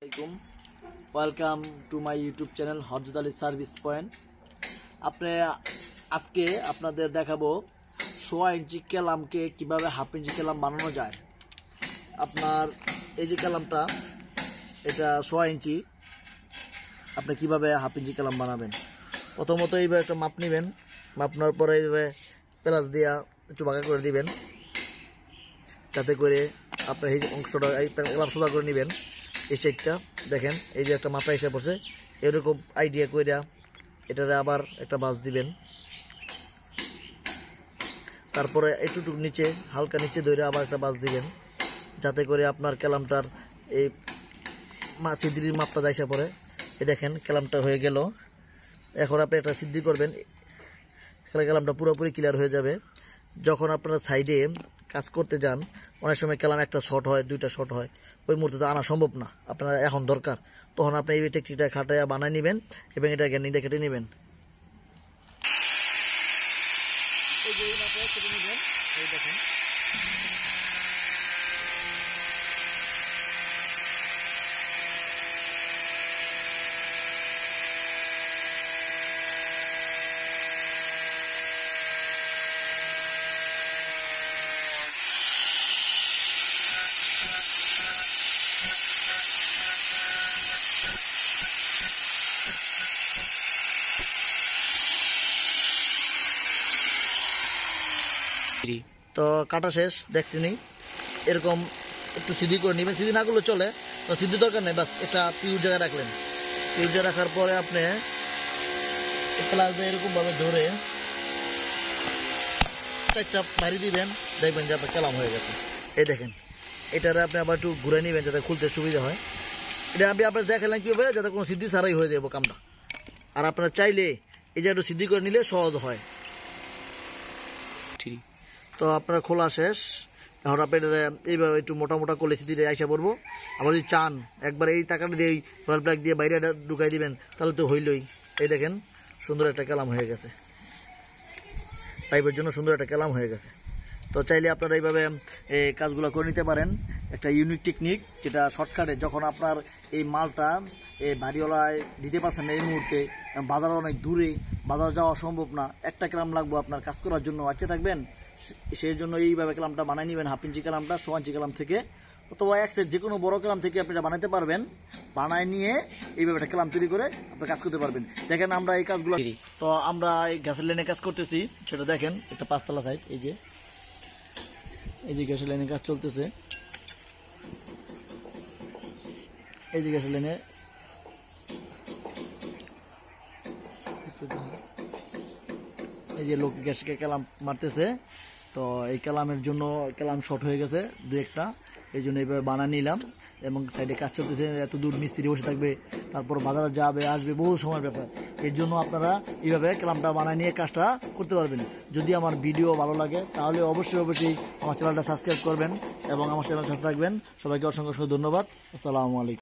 আসসালামাইকুম, welcome to my YouTube channel Hazrat Ali service point. আজকে আপনাদের দেখাবো 1.5 ইঞ্চি কেলামকে কিভাবে 1/2 ইঞ্চি কেলাম বানানো যায়। আপনার এই যে কেলামটা, এটা 1.5 ইঞ্চি, আপনি কিভাবে 1/2 ইঞ্চি কেলাম বানাবেন। প্রথমত এইভাবে একটা মাপ নেবেন, মাপ নেওয়ার পরে এইভাবে প্লাস দিয়া একটু বাঁকা করে দিবেন, যাতে করে আপনার এই অংশটা এই কেলাম সোজা করে নেবেন। এই সাইডটা দেখেন, এই যে একটা মাথা এসে পড়ছে, এরকম আইডিয়া কইরা এটারে আবার একটা বাঁশ দিবেন। তারপরে একটু নিচে, হালকা নিচে ধরে আবার একটা বাঁশ দিবেন, যাতে করে আপনার কেলামটার এই সিদ্ধির মাপটা যাইসা পড়ে। এই দেখেন কেলামটা হয়ে গেল। এখন আপনি একটা সিদ্ধি করবেন, কেলামটা পুরোপুরি ক্লিয়ার হয়ে যাবে। যখন আপনারা সাইডে কাজ করতে যান, অনেক সময় কেলাম একটা শর্ট হয়, দুইটা শর্ট হয়, ওই মুহূর্তে তো আনা সম্ভব না, আপনার এখন দরকার। তখন আপনি এই টেকনিকটা খাটাইয়া বানায় নেবেন এবং এটা জ্ঞানী দেখে কেটে নেবেন। এই দেখেন, তো কাটা শেষ দেখছিনি। এরকম একটু সিদ্ধি করে নেবেন, সিদ্ধি না করলে চলে, তো সিদ্ধি দরকার নেই, বাস একটা পিউর জায়গায় রাখলেন। পিউর জায়গায় রাখার পরে আপনি প্লাস এরকম ভাবে ধরে চাপ মারি দিবেন, দেখবেন যে আপনার কেলাম হয়ে গেছে। এই দেখেন, এটারে আপনি আবার একটু ঘুরে নেবেন যাতে খুলতে সুবিধা হয়। এটা আমি আপনার দেখালাম কীভাবে, যাতে কোনো সিদ্ধি ছাড়াই হয়ে যাবো কামটা। আর আপনারা চাইলে এই যে একটু সিদ্ধি করে নিলে সহজ হয়। ঠিক, তো আপনার খোলা শেষ। এখন আপনি এইভাবে একটু মোটা মোটা করলে সিদ্ধিতে আইসা পড়বো। আবার যদি চান একবার এই টাকাটা দিয়ে রয়্যাল প্লাগ দিয়ে বাইরে ঢুকাই দিবেন, তাহলে তো হইলই। এই দেখেন, সুন্দর একটা কেলাম হয়ে গেছে, পাইপের জন্য সুন্দর একটা কেলাম হয়ে গেছে। তো চাইলে আপনারা এইভাবে এই কাজগুলো করে নিতে পারেন। একটা ইউনিক টেকনিক, যেটা শর্টকাটে, যখন আপনার এই মালটা এই বাড়িওয়ালায় দিতে পারছেন না এই মুহূর্তে, বাজার অনেক দূরে, বাজার যাওয়া সম্ভব না, একটা কেলাম লাগবে আপনার কাজ করার জন্য, আটকে থাকবেন, সেই জন্য এইভাবে কেলামটা বানাই নেবেন। 1/2 ইঞ্চি কেলামটা 1.5 ইঞ্চি কেলাম থেকে অথবা এক সেট যে কোনো বড় কেলাম থেকে আপনি এটা বানাতে পারবেন। বানায় নিয়ে এইভাবে একটা কেলাম তৈরি করে আপনি কাজ করতে পারবেন। দেখেন আমরা এই কাজগুলো, তো আমরা এই গ্যাসের লাইনে কাজ করতেছি, সেটা দেখেন, একটা 5 তলা সাইড। এই যে গ্যাসের লাইনে কাজ চলতেছে, এই যে গ্যাসের লাইনে এই যে লোক গ্যাসকে কেলাম মারতেছে। তো এই কেলামের জন্য কেলাম শর্ট হয়ে গেছে দু একটা, এই জন্য এইভাবে বানিয়ে নিলাম। এবং সাইডে কাজ চলতেছে, এত দূর মিস্ত্রি বসে থাকবে, তারপর বাজারে যাবে আসবে, বহু সময় ব্যাপার। এর জন্য আপনারা এইভাবে কেলামটা বানিয়ে নিয়ে কাজটা করতে পারবেন। যদি আমার ভিডিও ভালো লাগে তাহলে অবশ্যই আমার চ্যানেলটা সাবস্ক্রাইব করবেন এবং আমার চ্যানেল সাথে থাকবেন। সবাইকে অসংখ্য ধন্যবাদ। আসসালামু আলাইকুম।